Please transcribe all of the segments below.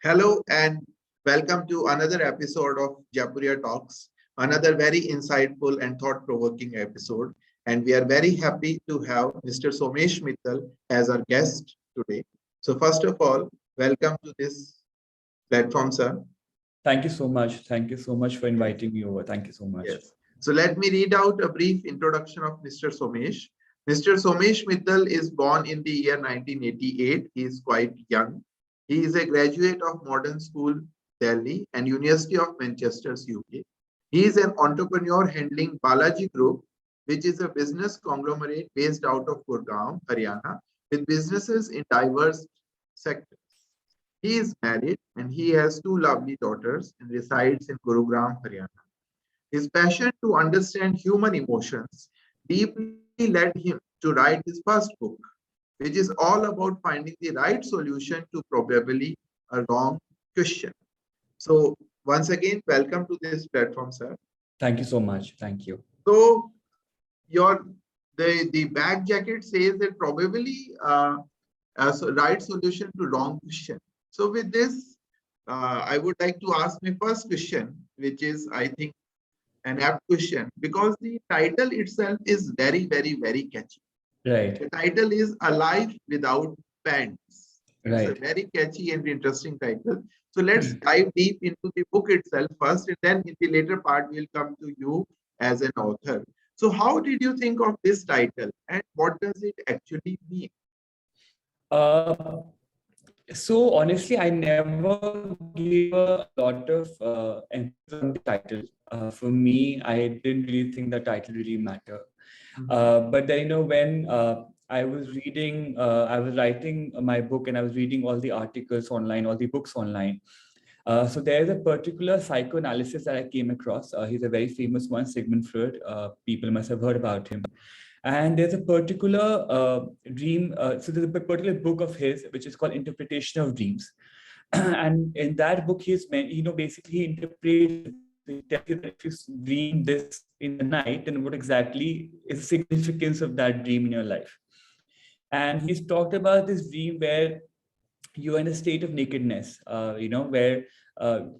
Hello and welcome to another episode of Jaipuriya Talks, another very insightful and thought-provoking episode. And we are very happy to have Mr. Somesh Mittal as our guest today. So first of all, welcome to this platform, sir. Thank you so much. Thank you so much for inviting me over. Thank you so much. Yes. So let me read out a brief introduction of Mr. Somesh. Mr. Somesh Mittal is born in the year 1988. He is quite young. He is a graduate of Modern School, Delhi and University of Manchester, UK. He is an entrepreneur handling Balaji Group, which is a business conglomerate based out of Gurgaon, Haryana, with businesses in diverse sectors. He is married and he has two lovely daughters and resides in Gurugram, Haryana. His passion to understand human emotions deeply led him to write his first book, which is all about finding the right solution to probably a wrong question. So, once again, welcome to this platform, sir. Thank you so much. Thank you. So, your the back jacket says that probably right solution to wrong question. So, with this, I would like to ask my first question, which is, I think, an apt question because the title itself is very, very, very catchy. Right. The title is A Life Without Pants. It's a Right. very catchy and interesting title. So let's dive deep into the book itself first, and then in the later part, we'll come to you as an author. So, how did you think of this title, and what does it actually mean? Uh, so honestly, I never gave a lot of emphasis on the title. For me, I didn't really think the title really mattered. But then, when I was reading, I was writing my book and I was reading all the articles online, all the books online. So there's a particular psychoanalysis that I came across. He's a very famous one, Sigmund Freud. People must have heard about him. And there's a particular dream. So there's a particular book of his, which is called Interpretation of Dreams. And in that book, basically he interprets, he tells you that if you dream this in the night, then what exactly is the significance of that dream in your life? And he's talked about this dream where you are in a state of nakedness, where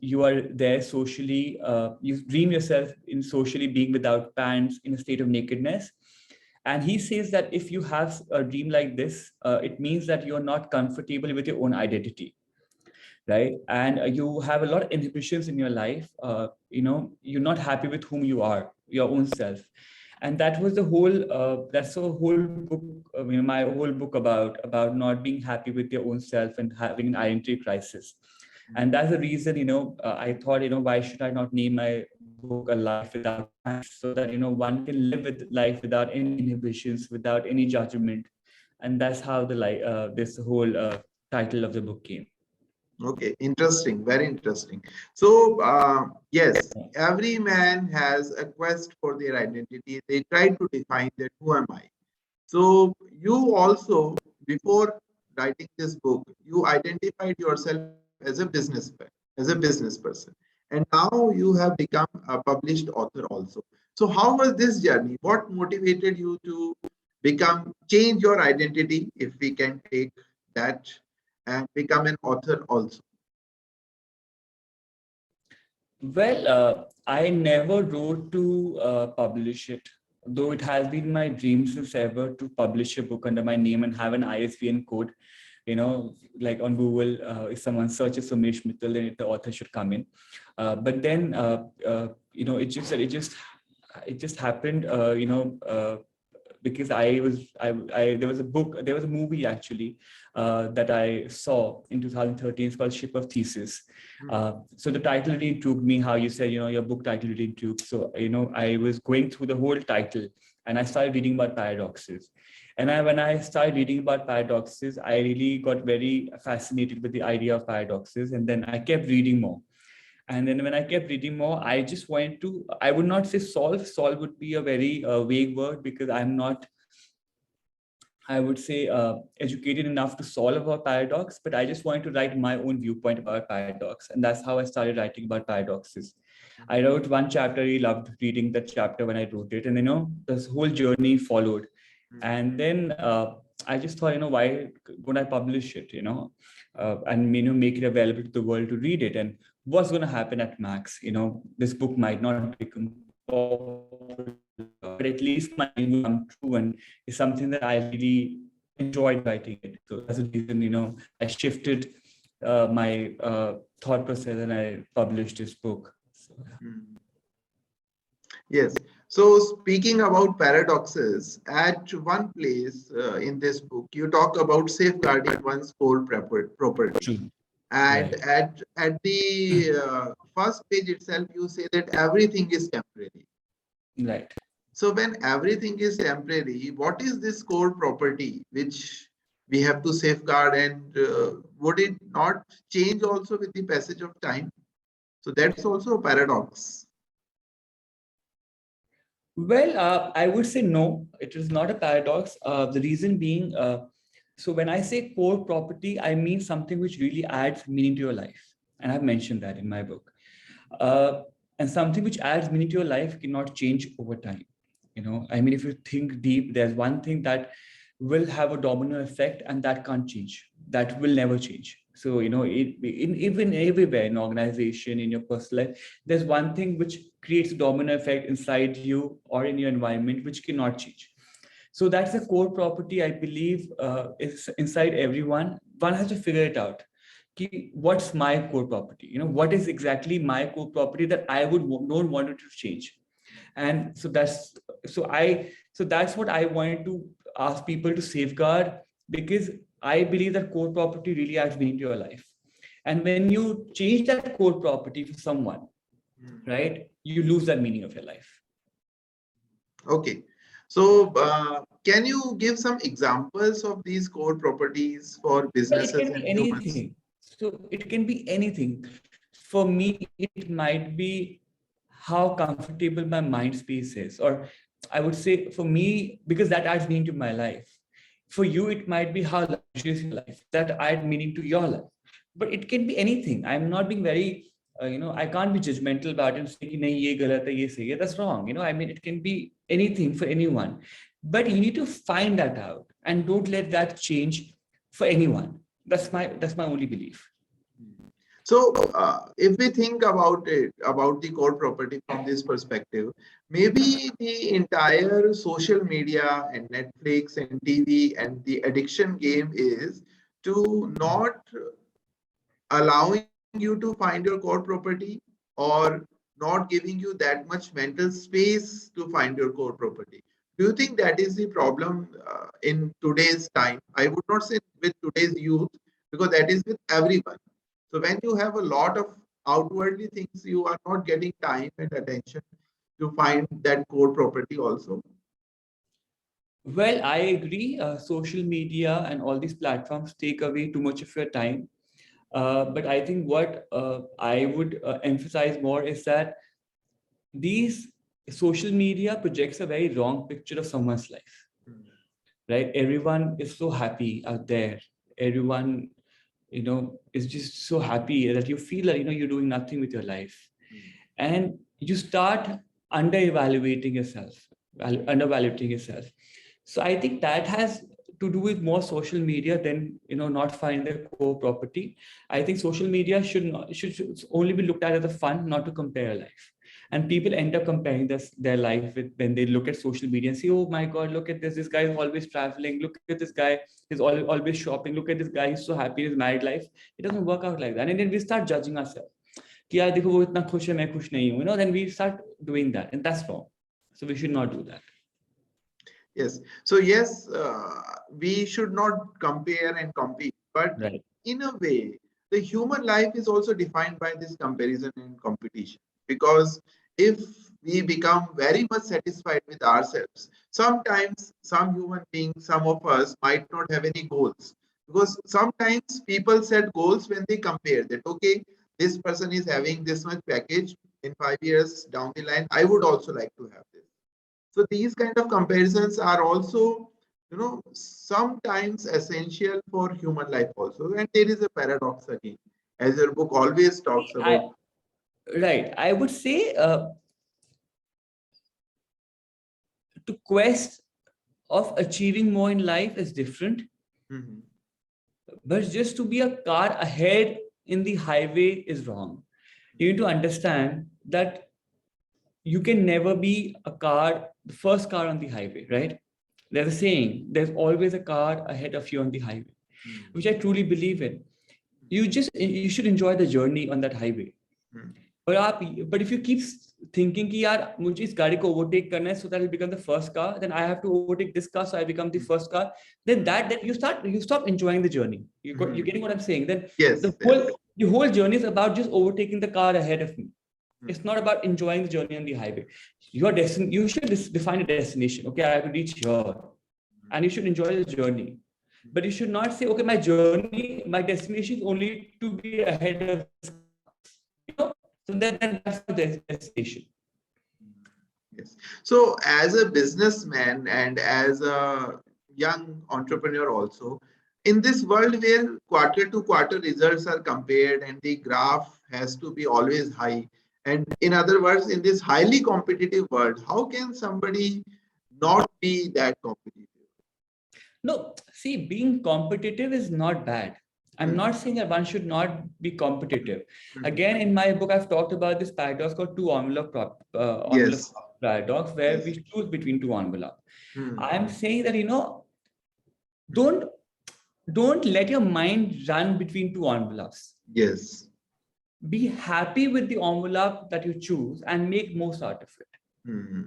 you are there socially, you dream yourself in socially being without pants in a state of nakedness. And he says that if you have a dream like this, it means that you're not comfortable with your own identity, right? And you have a lot of inhibitions in your life. You're not happy with whom you are, your own self. And that was the whole, that's the whole book, my whole book about not being happy with your own self and having an identity crisis. And that's the reason, I thought, why should I not name my book A Life Without Pants, so that, one can live with life without any inhibitions, without any judgment. And that's how this whole title of the book came. Okay, interesting, very interesting. So, yes, every man has a quest for their identity. They try to define that who am I? So, you also, before writing this book, you identified yourself as a business person. And now you have become a published author also. So, how was this journey? What motivated you to change your identity, if we can take that, and become an author also? Well, I never wrote to publish it, though it has been my dream since ever to publish a book under my name and have an ISBN code. Like on Google, if someone searches Somesh Mittal, then the author should come in. But then, it just happened, because there was a movie actually that I saw in 2013. It's called Ship of Theseus. So the title really intrigued me. How you said, your book title really intrigued. So I was going through the whole title, and I started reading about paradoxes. And when I started reading about paradoxes, I really got very fascinated with the idea of paradoxes, and then I kept reading more. And then when I kept reading more, I just wanted to, I would not say solve. Solve would be a very vague word, because I'm not, I would say, educated enough to solve a paradox, but I just wanted to write my own viewpoint about paradox. And that's how I started writing about paradoxes. I wrote one chapter, I loved reading that chapter when I wrote it. And, this whole journey followed. And then I just thought, why would I publish it, and, make it available to the world to read it? And what's going to happen at max? This book might not become popular, but at least my dream will come true, and it's something that I really enjoyed writing it. So that's the reason, I shifted my thought process and I published this book. So, yeah. Yes. So speaking about paradoxes, at one place in this book, you talk about safeguarding one's core property. True. And Right. at the first page itself, you say that everything is temporary. Right. So when everything is temporary, what is this core property which we have to safeguard, and would it not change also with the passage of time? So that's also a paradox. Well, I would say no, it is not a paradox. The reason being, so when I say core property, I mean something which really adds meaning to your life. And I've mentioned that in my book. And something which adds meaning to your life cannot change over time. If you think deep, there's one thing that will have a domino effect and that can't change. That will never change. So, even everywhere in organization, in your personal life, there's one thing which creates a domino effect inside you or in your environment, which cannot change. So that's the core property, I believe, is inside everyone. One has to figure it out. What's my core property? What is exactly my core property that I would not want it to change? And so that's what I wanted to ask people to safeguard, because I believe that core property really adds meaning to your life. And when you change that core property for someone, right, you lose that meaning of your life. Okay. So can you give some examples of these core properties for Well, it businesses can and be humans? anything. So it can be anything. For me, it might be how comfortable my mind space is, or I would say for me, because that adds meaning to my life. For you, it might be how luxurious your life, that adds meaning to your life. But it can be anything. I'm not being very, I can't be judgmental about it and say, "Nahi, ye galat hai, ye sahi hai." That's wrong. It can be anything for anyone. But you need to find that out and don't let that change for anyone. That's my only belief. So if we think about it, about the core property from this perspective, maybe the entire social media and Netflix and TV and the addiction game is to not allowing you to find your core property, or not giving you that much mental space to find your core property. Do you think that is the problem in today's time? I would not say with today's youth, because that is with everyone. So when you have a lot of outwardly things, you are not getting time and attention to find that core property also. Well, I agree. Social media and all these platforms take away too much of your time. But I think what I would emphasize more is that these social media projects a very wrong picture of someone's life, right? Everyone is so happy out there. Everyone, is just so happy that you feel that, you're doing nothing with your life. And you start underevaluating yourself, undervaluating yourself. So I think that has to do with more social media than, not finding the core property. I think social media should only be looked at as a fun, not to compare life. And people end up comparing their life with, when they look at social media and say, "Oh my God, look at this! This guy is always traveling. Look at this guy; he's always shopping. Look at this guy; he's so happy in his married life." It doesn't work out like that, and then we start judging ourselves. कि यार देखो वो इतना खुश है मैं खुश नहीं हूँ, then we start doing that, and that's wrong. So we should not do that. Yes. So yes, we should not compare and compete, but Right. in a way, the human life is also defined by this comparison and competition. Because if we become very much satisfied with ourselves, sometimes some human beings, some of us might not have any goals. Because sometimes people set goals when they compare that, okay, this person is having this much package in 5 years down the line, I would also like to have this. So these kind of comparisons are also, sometimes essential for human life also. And there is a paradox again, as your book always talks about. Right. I would say to quest of achieving more in life is different, Mhm. but just to be a car ahead in the highway is wrong. You need to understand that you can never be the first car on the highway, right? There's a saying, there's always a car ahead of you on the highway, Mhm. which I truly believe in. You should enjoy the journey on that highway. Mhm. But if you keep thinking कि यार मुझे इस गाड़ी को overtake करना है so that I'll become the first car, then I have to overtake this car so I become the first car, then you stop enjoying the journey. You're getting what I'm saying? Then Yes, the yes. whole journey is about just overtaking the car ahead of me. It's Mhm. not about enjoying the journey on the highway. You should define a destination. Okay, I have to reach here, and you should enjoy the journey. But you should not say, okay, my destination is only to be ahead of this. You know, so then that's the destination. Yes. So as a businessman and as a young entrepreneur also, in this world where quarter to quarter results are compared and the graph has to be always high, and in other words, in this highly competitive world, how can somebody not be that competitive? No, see, being competitive is not bad. I'm Hmm. not saying that one should not be competitive. Hmm. Again, in my book, I've talked about this paradox called envelope Yes. paradox, where Yes. we choose between two envelopes. Hmm. I'm saying that, don't don't let your mind run between two envelopes. Yes. Be happy with the envelope that you choose and make most out of it. Hmm.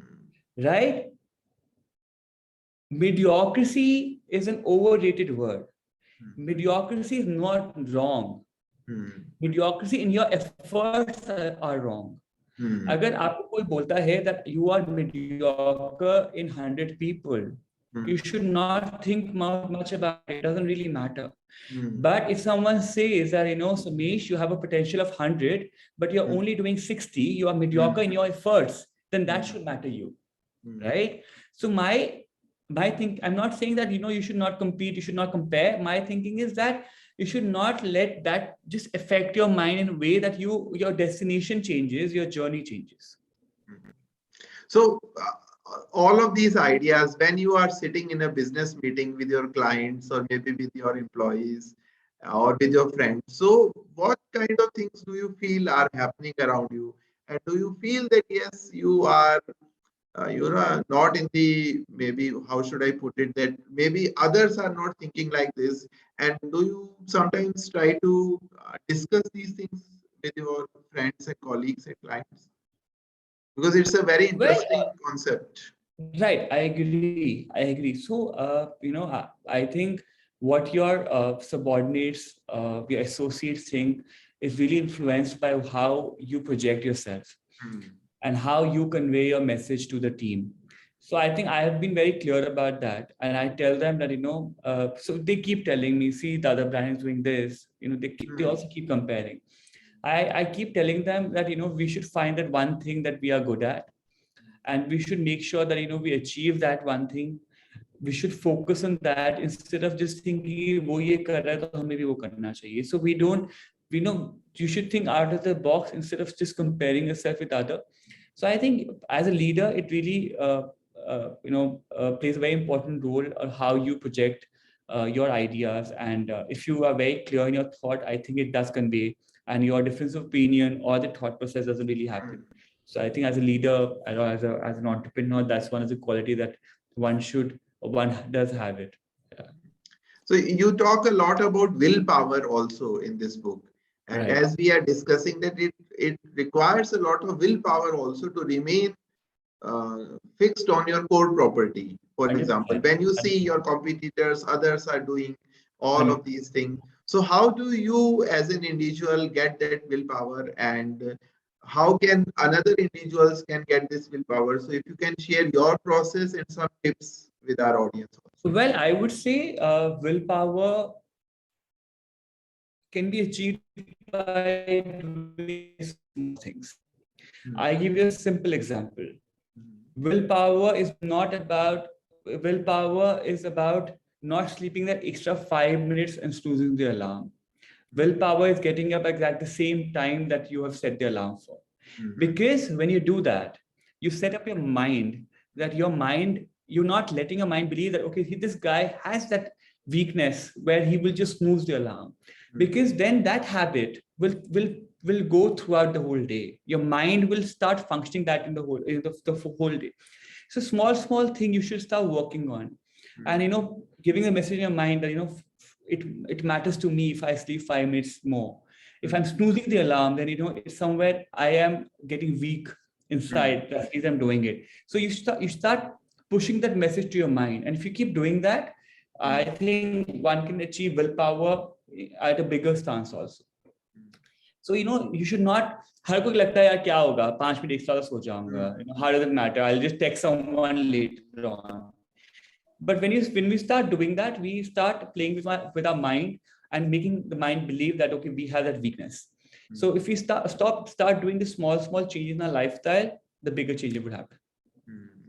Right? Mediocrity is an overrated word. Hmm. Mediocrity is not wrong. Hmm. Mediocrity in your efforts are wrong. Hmm. अगर आपको कोई बोलता है that you are mediocre in 100 people, Hmm. you should not think much about it. It doesn't really matter. Hmm. But if someone says that, Sumesh, you have a potential of 100, but you're Hmm. only doing 60, you are mediocre in your efforts, then that Hmm. should matter you, Hmm. right? So my think, I'm not saying that, you should not compete, you should not compare. My thinking is that you should not let that just affect your mind in a way that your destination changes, your journey changes. So, all of these ideas, when you are sitting in a business meeting with your clients or maybe with your employees or with your friends, so what kind of things do you feel are happening around you? And do you feel that yes, you are not in the, maybe how should I put it, that maybe others are not thinking like this? And do you sometimes try to discuss these things with your friends and colleagues and clients? Because it's a very Well, interesting concept. right, I agree. I agree. So, I think what your subordinates, your associates think is really influenced by how you project yourself Hmm. and how you convey your message to the team. So I think I have been very clear about that, and I tell them that so they keep telling me, see, the other brand is doing this. They Hmm. also keep comparing. I keep telling them that we should find that one thing that we are good at, and we should make sure that we achieve that one thing. We should focus on that instead of just thinking वो ये कर रहा है तो हमें भी वो करना चाहिए. So you should think out of the box instead of just comparing yourself with other. So I think as a leader, it really plays a very important role on how you project your ideas, and if you are very clear in your thought, I think it does convey, and your difference of opinion or the thought process doesn't really happen. So I think as a leader, as an entrepreneur, that's one of the quality that one does have it. Yeah. So you talk a lot about willpower also in this book. And Right. as we are discussing that it requires a lot of willpower also to remain fixed on your core property. For example, 100%. when you see your competitors, others are doing all of 100%. these things. So how do you as an individual get that willpower, and how can another individuals can get this willpower? So if you can share your process and some tips with our audience also. Well, I would say willpower can be achieved by doing small things. I give you a simple example. Willpower is about not sleeping that extra 5 minutes and snoozing the alarm. Willpower is getting up at the same time that you have set the alarm for. Because when you do that, you set up your mind that your mind you're not letting your mind believe that, okay, this guy has that weakness where he will just snooze the alarm, because then that habit will go throughout the whole day. Your mind will start functioning that in the whole day. So small thing you should start working on, and giving a message in your mind that it matters to me if I sleep 5 minutes more. If I'm snoozing the alarm, then it's somewhere I am getting weak inside. That's the reason I'm doing it. So you start pushing that message to your mind, and if you keep doing that, I think one can achieve willpower at a bigger stance also. So you should not. हर कोई लगता है यार क्या होगा 5 minute extra सो जाऊंगा. How does it matter? I'll just text someone later on. But when we start doing that, we start playing with our mind and making the mind believe that, okay, we have that weakness. So if we start doing the small changes in our lifestyle, the bigger change would happen.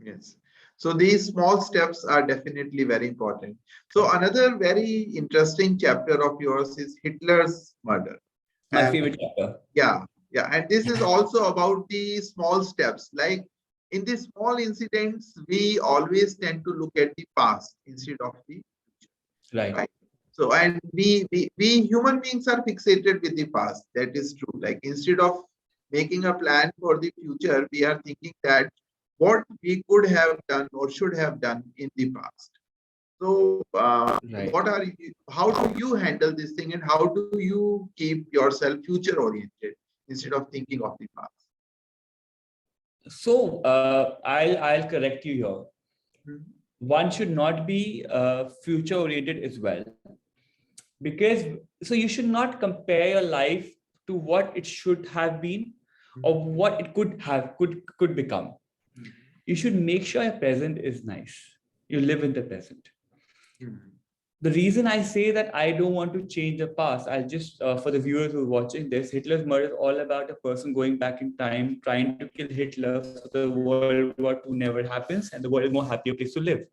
Yes. So these small steps are definitely very important. So another very interesting chapter of yours is Hitler's murder. My favorite chapter. Yeah. And this is also about the small steps. Like in the small incidents, we always tend to look at the past instead of the future. Right. So, and we human beings are fixated with the past. That is true. Like instead of making a plan for the future, we are thinking that what we could have done or should have done in the past. So, how do you handle this thing, and how do you keep yourself future oriented instead of thinking of the past? So, I'll correct you here. One should not be future oriented as well, because you should not compare your life to what it should have been or what it could become. You should make sure your present is nice. You live in the present. The reason I say that I don't want to change the past, I'll just, for the viewers who are watching this, Hitler's murder is all about a person going back in time, trying to kill Hitler so the World War II never happens and the world is a more happier place to live.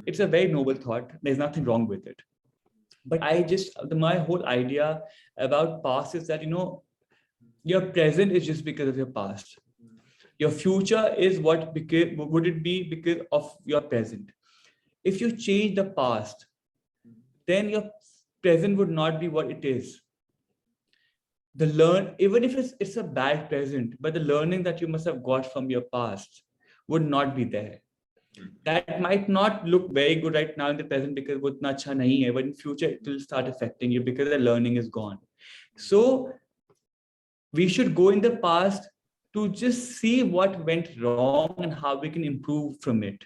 It's a very noble thought. There's nothing wrong with it. But my whole idea about past is that, your present is just because of your past. Your future is would it be because of your present. If you change the past, then your present would not be what it is. Even if it's a bad present, but the learning that you must have got from your past would not be there. That might not look very good right now in the present because wo itna acha nahi hai, but in future it will start affecting you because the learning is gone. So we should go in the past to just see what went wrong and how we can improve from it.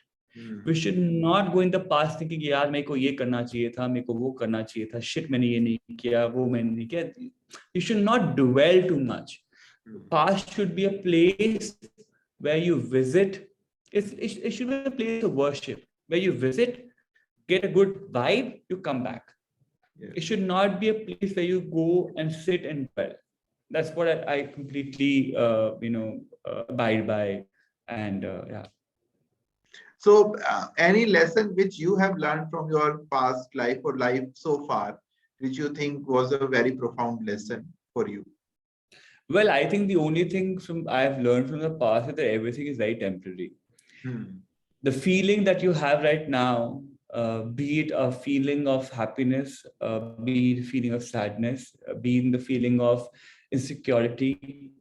We should not go in the past thinking, yaar, मेरे को ये करना चाहिए था, मेरे को वो करना चाहिए था, shit, मैंने ये नहीं किया, वो मैंने नहीं किया. You should not dwell too much. Past should be a place where you visit. It should be a place of worship where you visit, get a good vibe, you come back. It should not be a place where you go and sit and dwell. That's what I completely, abide by. And yeah. So any lesson which you have learned from your past life or life so far, which you think was a very profound lesson for you? Well, I think the only thing I've learned from the past is that everything is very temporary. The feeling that you have right now, be it a feeling of happiness, be it a feeling of sadness, be it the feeling of insecurity,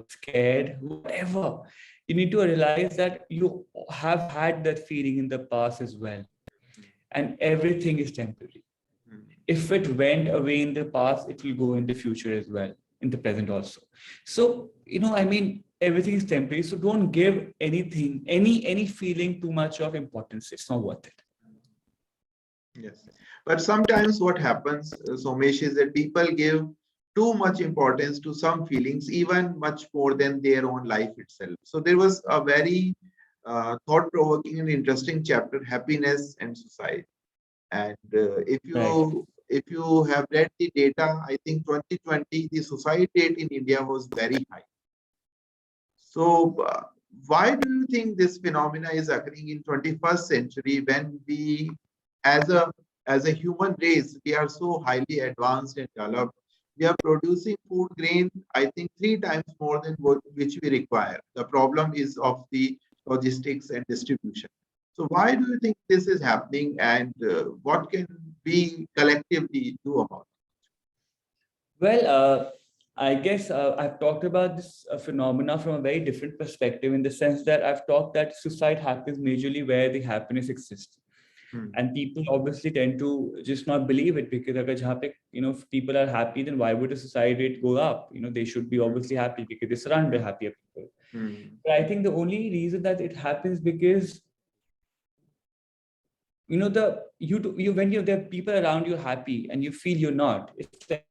scared, whatever, you need to realize that you have had that feeling in the past as well. And everything is temporary. If it went away in the past, it will go in the future as well, in the present also. So, everything is temporary. So don't give anything, any feeling too much of importance. It's not worth it. Yes. But sometimes what happens, Somesh, is that people give too much importance to some feelings, even much more than their own life itself. So there was a very thought-provoking and interesting chapter, Happiness and Suicide. And if you have read the data, I think 2020, the suicide rate in India was very high. So why do you think this phenomena is occurring in 21st century when we, as a human race, we are so highly advanced and developed? We are producing food grain, I think 3 times more than which we require. The problem is of the logistics and distribution. So why do you think this is happening, and what can we collectively do about Well, I guess I've talked about this phenomena from a very different perspective, in the sense that I've talked that suicide happens majorly where the happiness exists. it? And people obviously tend to just not believe it, because agar jahan pe, if people are happy, then why would the suicide rate go up? They should be obviously happy because they're surrounded by happier people. But I think the only reason that it happens because when there are people around you happy and you feel you're not. It's like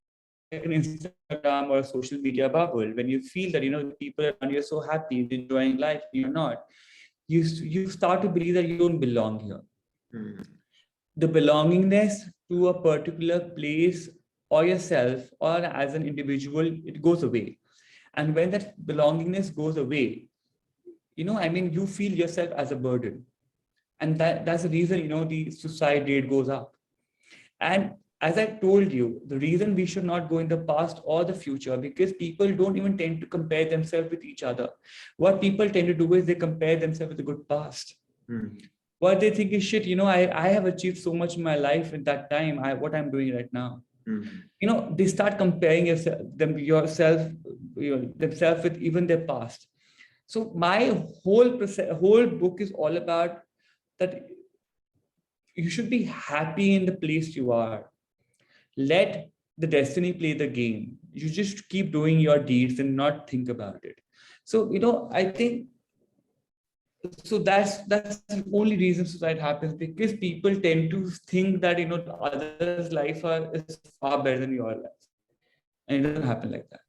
an Instagram or a social media bubble. When you feel that people around you are so happy, enjoying life, you're not. You start to believe that you don't belong here. The belongingness to a particular place or yourself or as an individual, it goes away. And when that belongingness goes away, you feel yourself as a burden. And that's the reason, the suicide rate goes up. And as I told you, the reason we should not go in the past or the future, because people don't even tend to compare themselves with each other. What people tend to do is they compare themselves with a good past. What they think is, shit, I have achieved so much in my life in that time, what I'm doing right now. They start comparing themselves with even their past. So my whole book is all about that you should be happy in the place you are. Let the destiny play the game. You just keep doing your deeds and not think about it. So, I think, so that's the only reason suicide happens, because people tend to think that, others' life is far better than your life. And it doesn't happen like that.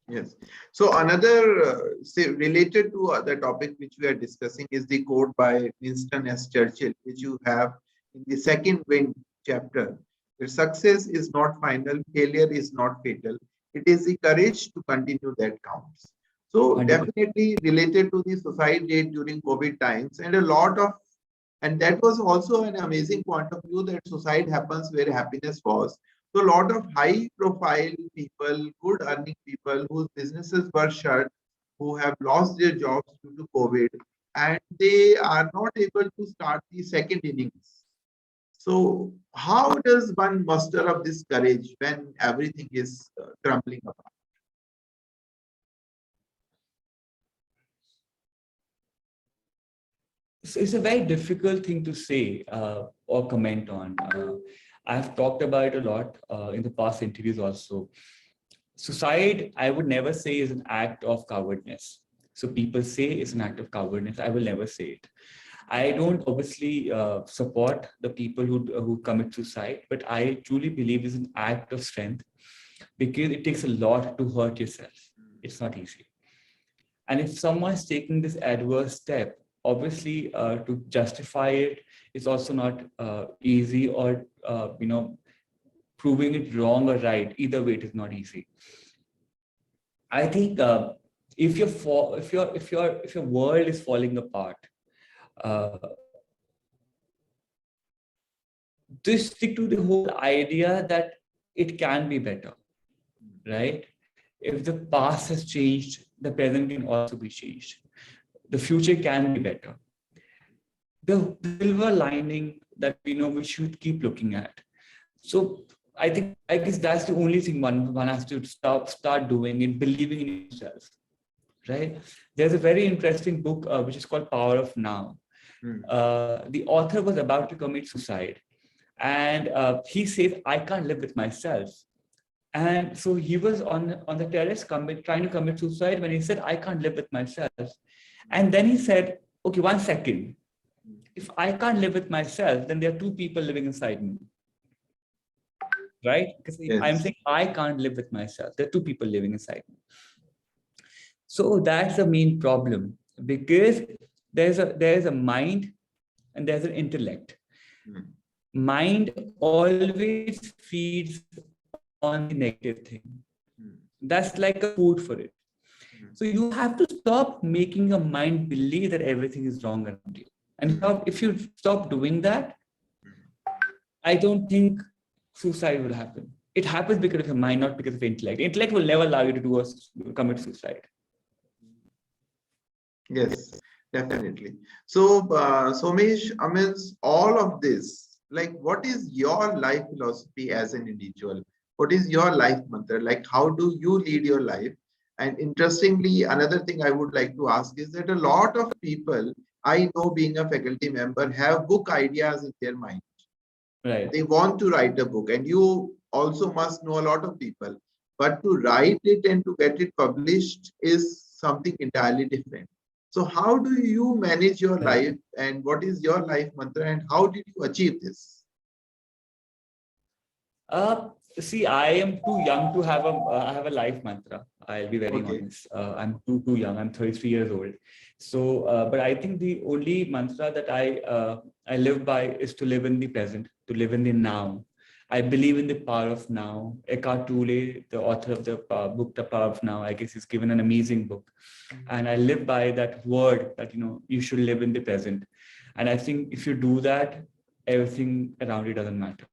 Yes. So another related to the topic which we are discussing is the quote by Winston S. Churchill, which you have in the second wind chapter. That success is not final, failure is not fatal. It is the courage to continue that counts. So 100%. definitely related to the suicide rate during COVID times, and and that was also an amazing point of view, that suicide happens where happiness was. So a lot of high profile people, good earning people whose businesses were shut, who have lost their jobs due to COVID, and they are not able to start the second innings. So how does one muster up this courage when everything is crumbling apart? It's a very difficult thing to say or comment on. I've talked about it a lot in the past interviews also. Suicide, I would never say is an act of cowardness. So people say it's an act of cowardness. I will never say it. I don't obviously support the people who commit suicide, but I truly believe it's an act of strength, because it takes a lot to hurt yourself. It's not easy. And if someone's taking this adverse step, obviously to justify it is also not easy, or proving it wrong or right. Either way, it is not easy. I think if your world is falling apart, just stick to the whole idea that it can be better, right? If the past has changed, the present can also be changed. The future can be better. The silver lining that we should keep looking at. So I guess that's the only thing one has to start doing, and believing in yourself, right? There's a very interesting book which is called Power of Now. The author was about to commit suicide, and he says, I can't live with myself. And so he was on the terrace trying to commit suicide when he said, I can't live with myself. And then he said, okay, 1 second. If I can't live with myself, then there are two people living inside me. Right? Because Yes. I'm saying I can't live with myself. There are two people living inside me. So that's the main problem, because there's a mind and there's an intellect. Mind always feeds on the negative thing. That's like a food for it. So you have to stop making your mind believe that everything is wrong around you. And if you stop doing that, I don't think suicide will happen. It happens because of your mind, not because of intellect. Intellect will never allow you to commit suicide. Yes. Definitely. So, Somesh, amidst all of this, like, what is your life philosophy as an individual? What is your life mantra? Like, how do you lead your life? And interestingly, another thing I would like to ask is that a lot of people I know, being a faculty member, have book ideas in their mind. Right. They want to write a book, and you also must know a lot of people. But to write it and to get it published is something entirely different. So, how do you manage your Right. life, and what is your life mantra, and how did you achieve this? Uh, See, I am too young to have I have a life mantra. I'll be very Okay. honest. I'm too young. I'm 33 years old. So, but I think the only mantra that I live by is to live in the present, to live in the now. I believe in the power of now. Eckhart Tolle, the author of the book The Power of Now, I guess he's given an amazing book, and I live by that word that you should live in the present. And I think if you do that, everything around it doesn't matter.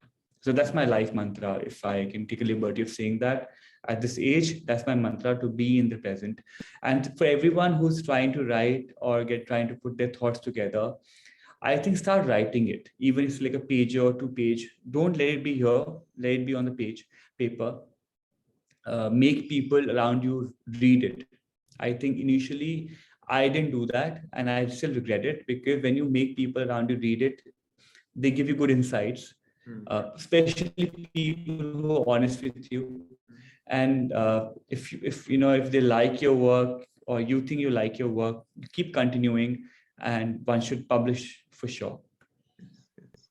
So that's my life mantra. If I can take a liberty of saying that at this age, that's my mantra, to be in the present. And for everyone who's trying to write or trying to put their thoughts together, I think start writing it, even if it's like a page or 2 page. Don't let it be here, let it be on the paper. Make people around you read it. I think initially I didn't do that, and I still regret it, because when you make people around you read it, they give you good insights, Hmm. especially people who are honest with you. And if they like your work, or you think you like your work, keep continuing, and one should publish for sure.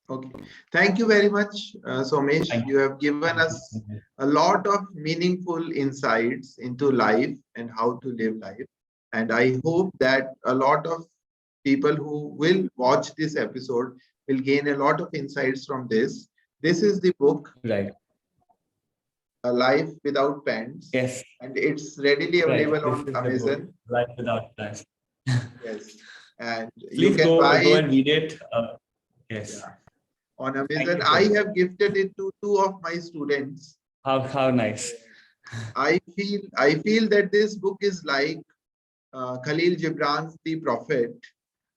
Okay. Thank you very much, Somesh. Thank You have given you so us much. a lot of meaningful insights into life and how to live life. And I hope that a lot of people who will watch this episode will gain a lot of insights from this. This is the book, Right. A Life Without Pants, Yes. and it's readily Right. available This on is the book, Amazon. Life Without Plans. Yes. And you Please can go buy go it. and read it. Yes. Yeah, on Thank Amazon. you I so much. have gifted it to two of my students. How nice. I feel that this book is like Khalil Gibran's The Prophet,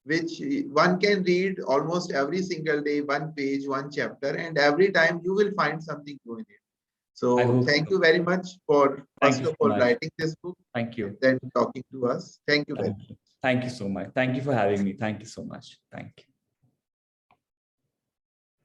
which one can read almost every single day, one page, one chapter, and every time you will find something new in it. I So hope thank so. you very much for Thank first you of so all much. writing this book Thank and you. then talking to us. Thank you very Thank much. you. Thank you so much. Thank you for having me. Thank you so much. Thank you.